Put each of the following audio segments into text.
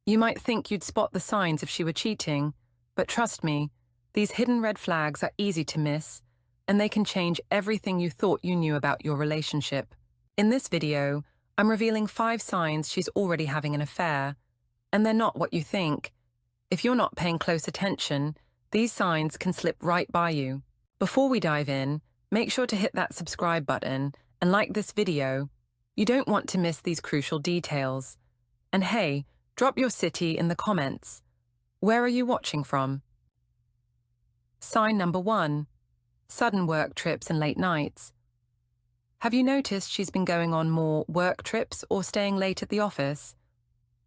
You might think you'd spot the signs if she were cheating, but trust me, these hidden red flags are easy to miss, and they can change everything you thought you knew about your relationship. In this video, I'm revealing 5 signs she's already having an affair, and they're not what you think. If you're not paying close attention, these signs can slip right by you. Before we dive in, make sure to hit that subscribe button and like this video. You don't want to miss these crucial details. And hey, drop your city in the comments. Where are you watching from? Sign number 1. Sudden work trips and late nights. Have you noticed she's been going on more work trips or staying late at the office?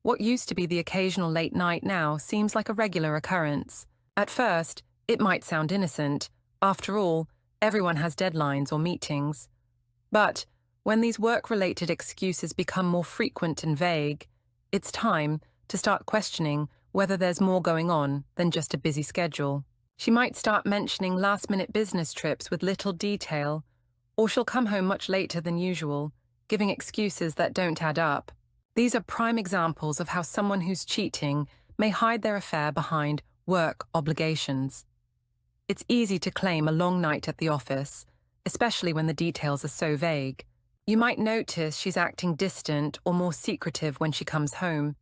What used to be the occasional late night now seems like a regular occurrence. At first, it might sound innocent. After all, everyone has deadlines or meetings. But when these work-related excuses become more frequent and vague, it's time to start questioning whether there's more going on than just a busy schedule. She might start mentioning last-minute business trips with little detail, or she'll come home much later than usual, giving excuses that don't add up. These are prime examples of how someone who's cheating may hide their affair behind work obligations. It's easy to claim a long night at the office, especially when the details are so vague. You might notice she's acting distant or more secretive when she comes home.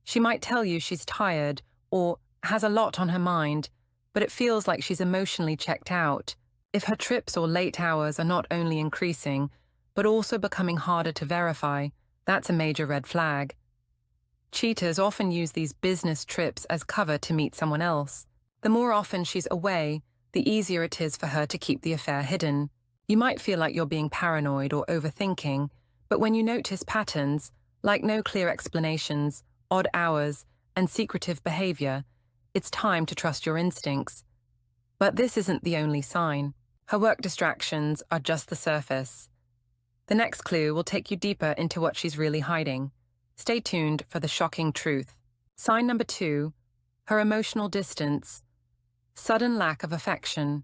She might tell you she's tired or has a lot on her mind, but it feels like she's emotionally checked out. If her trips or late hours are not only increasing, but also becoming harder to verify, that's a major red flag. Cheaters often use these business trips as cover to meet someone else. The more often she's away, the easier it is for her to keep the affair hidden. You might feel like you're being paranoid or overthinking, but when you notice patterns, like no clear explanations, odd hours, and secretive behavior, it's time to trust your instincts. But this isn't the only sign. Her work distractions are just the surface. The next clue will take you deeper into what she's really hiding. Stay tuned for the shocking truth. Sign number 2, her emotional distance. Sudden lack of affection.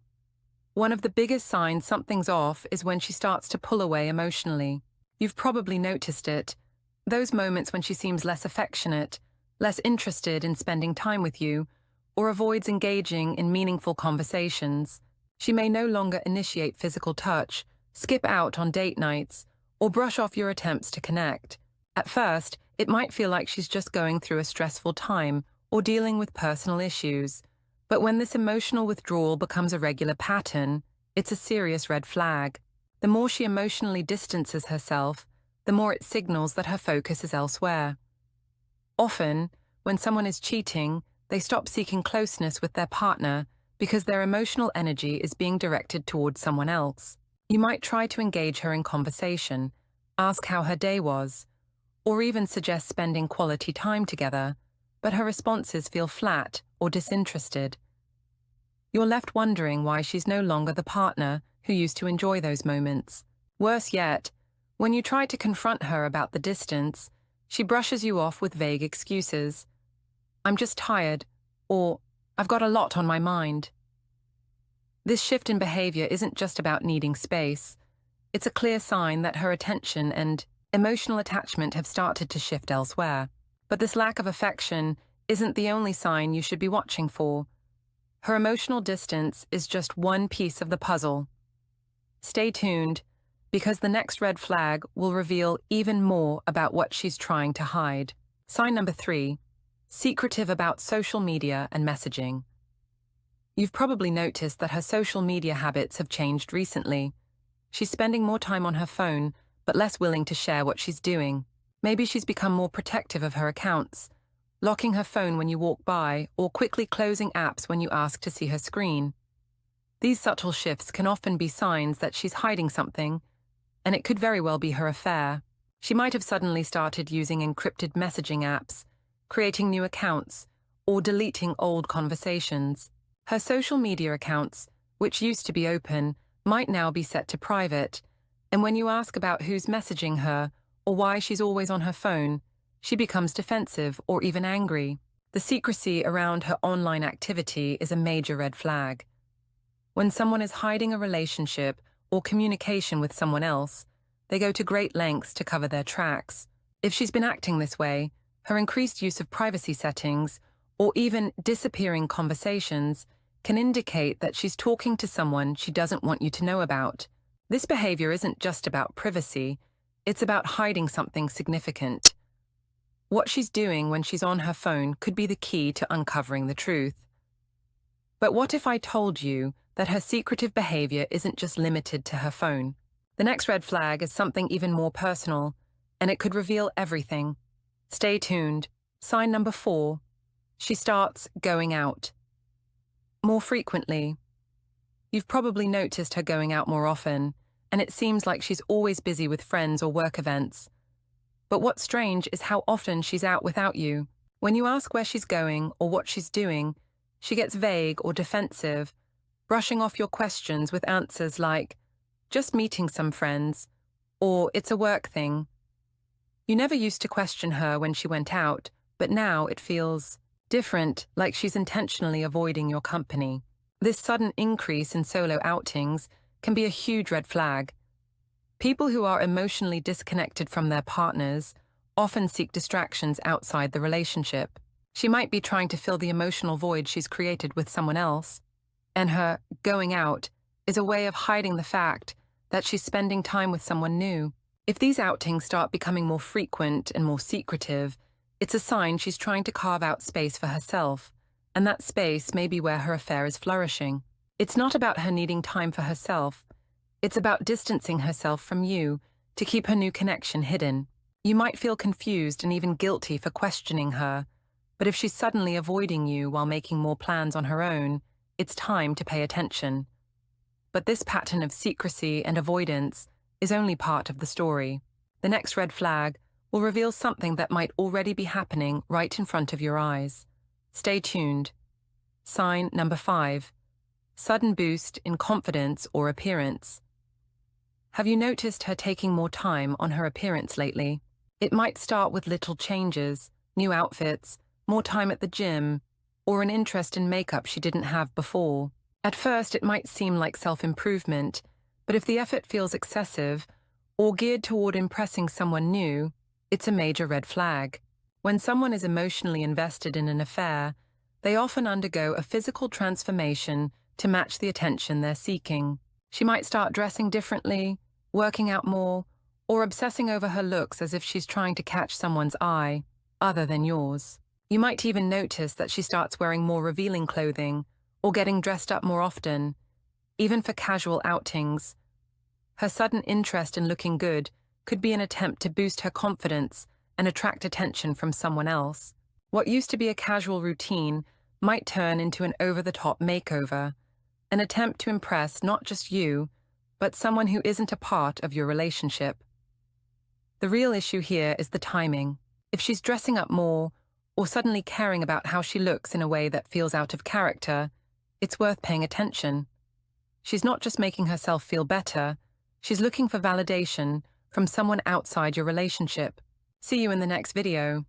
One of the biggest signs something's off is when she starts to pull away emotionally. You've probably noticed it. Those moments when she seems less affectionate, less interested in spending time with you, or avoids engaging in meaningful conversations. She may no longer initiate physical touch, skip out on date nights, or brush off your attempts to connect. At first, it might feel like she's just going through a stressful time or dealing with personal issues. But when this emotional withdrawal becomes a regular pattern, it's a serious red flag. The more she emotionally distances herself, the more it signals that her focus is elsewhere. Often, when someone is cheating, they stop seeking closeness with their partner because their emotional energy is being directed towards someone else. You might try to engage her in conversation, ask how her day was, or even suggest spending quality time together, but her responses feel flat or disinterested. You're left wondering why she's no longer the partner who used to enjoy those moments. Worse yet, when you try to confront her about the distance, she brushes you off with vague excuses. "I'm just tired," or "I've got a lot on my mind." This shift in behavior isn't just about needing space. It's a clear sign that her attention and emotional attachment have started to shift elsewhere. But this lack of affection isn't the only sign you should be watching for. Her emotional distance is just one piece of the puzzle. Stay tuned, because the next red flag will reveal even more about what she's trying to hide. Sign number 3, secretive about social media and messaging. You've probably noticed that her social media habits have changed recently. She's spending more time on her phone, but less willing to share what she's doing. Maybe she's become more protective of her accounts, locking her phone when you walk by or quickly closing apps when you ask to see her screen. These subtle shifts can often be signs that she's hiding something, and it could very well be her affair. She might have suddenly started using encrypted messaging apps, creating new accounts, or deleting old conversations. Her social media accounts, which used to be open, might now be set to private, and when you ask about who's messaging her or why she's always on her phone, she becomes defensive or even angry. The secrecy around her online activity is a major red flag. When someone is hiding a relationship or communication with someone else, they go to great lengths to cover their tracks. If she's been acting this way, Her increased use of privacy settings, or even disappearing conversations, can indicate that she's talking to someone she doesn't want you to know about. This behavior isn't just about privacy, it's about hiding something significant. What she's doing when she's on her phone could be the key to uncovering the truth. But what if I told you that her secretive behavior isn't just limited to her phone? The next red flag is something even more personal, and it could reveal everything. Stay tuned. Sign number 4. She starts going out more frequently. You've probably noticed her going out more often, and it seems like she's always busy with friends or work events. But what's strange is how often she's out without you. When you ask where she's going or what she's doing, she gets vague or defensive, brushing off your questions with answers like, "Just meeting some friends," or "It's a work thing." You never used to question her when she went out, but now it feels different, like she's intentionally avoiding your company. This sudden increase in solo outings can be a huge red flag. People who are emotionally disconnected from their partners often seek distractions outside the relationship. She might be trying to fill the emotional void she's created with someone else, and her going out is a way of hiding the fact that she's spending time with someone new. If these outings start becoming more frequent and more secretive, it's a sign she's trying to carve out space for herself, and that space may be where her affair is flourishing. It's not about her needing time for herself. It's about distancing herself from you to keep her new connection hidden. You might feel confused and even guilty for questioning her, but if she's suddenly avoiding you while making more plans on her own, it's time to pay attention. But this pattern of secrecy and avoidance is only part of the story. The next red flag will reveal something that might already be happening right in front of your eyes. Stay tuned. Sign number 5. Sudden boost in confidence or appearance. Have you noticed her taking more time on her appearance lately? It might start with little changes, new outfits, more time at the gym, or an interest in makeup she didn't have before. At first, it might seem like self-improvement, but if the effort feels excessive or geared toward impressing someone new, it's a major red flag. When someone is emotionally invested in an affair, they often undergo a physical transformation to match the attention they're seeking. She might start dressing differently, working out more, or obsessing over her looks as if she's trying to catch someone's eye, other than yours. You might even notice that she starts wearing more revealing clothing or getting dressed up more often, even for casual outings. Her sudden interest in looking good could be an attempt to boost her confidence and attract attention from someone else. What used to be a casual routine might turn into an over-the-top makeover, an attempt to impress not just you, but someone who isn't a part of your relationship. The real issue here is the timing. If she's dressing up more, or suddenly caring about how she looks in a way that feels out of character, it's worth paying attention. She's not just making herself feel better, she's looking for validation from someone outside your relationship. See you in the next video.